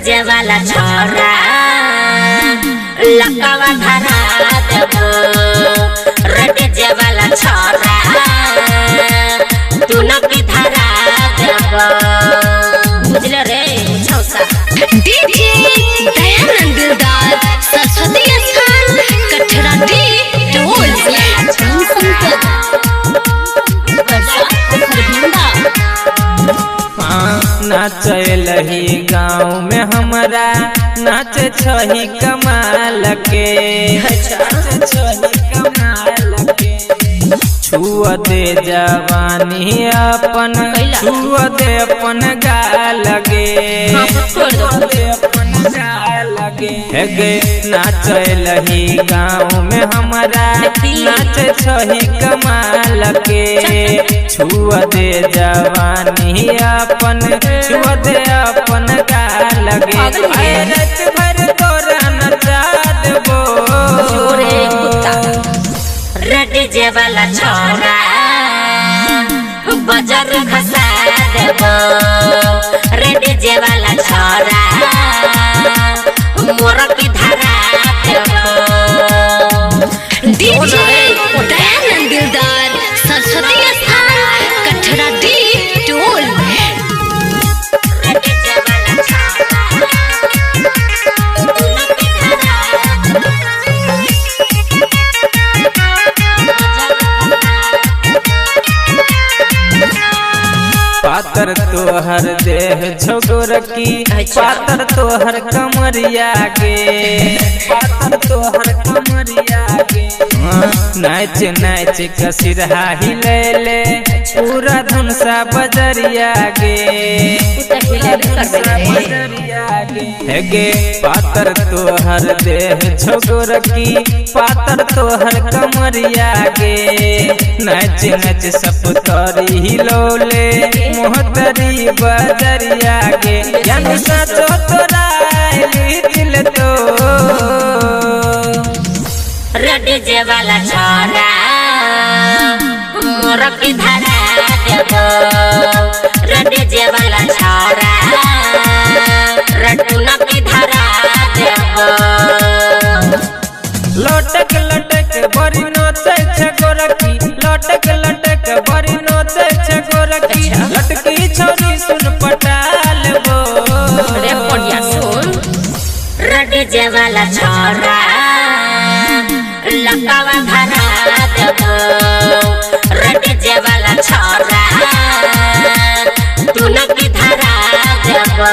DJ वाला छोरा लकावा धरा देबो रे डीजे वाला छोरा तू न की धरा देबो बुझले रे छौसा डीजे दयानंद दिलदार सरस्वती स्थान कठरा डी ढोल नाचलही गाँव में हमारा नाच छही कमाल के छुआ दे जवानी अपन छुआ दे अपन गाल गे नाचलही गाँव में हमारा नाच छही कमाल के छुआ दे जवानी अपन छुआ दे अपन गाल गे रात भर तोरा नचा देबो रे डीजे वाला छोरा बजर खसा देबो रे डीजे वाला छोरा मोर की धरा देबो डीजे दयानंद दिलदार सरस्वती स्थान कठरा डी ढोल पातर तोहर देह झोगोर की पातर तोहर कमरिया गे पातर तोहर कमरिया गे नाच नाच कसिरहा हिले ले पूरा धुनसा बजरिया गे गे पातर तोहर देह झोगोर की पातर तोहर कमरिया गे नाच नाच सब तोरी हिलोले मोहतरी बजरिया गे यानी सचो तोरा दिल तो रे डीजे वाला छोरा मोर की धरा देबो रे डीजे वाला छोरा रे तू न की धरा देबो लटक लटक बड़ी नोचे छगोरकी लटक लटक बड़ी नोचे छगोरकी लटकी छोरी सुन पटाल बो रे पड़िया सुन रे डीजे वाला छोरा लकावा धरा देबो रे डीजे वाला छोरा तू न की धरा देबो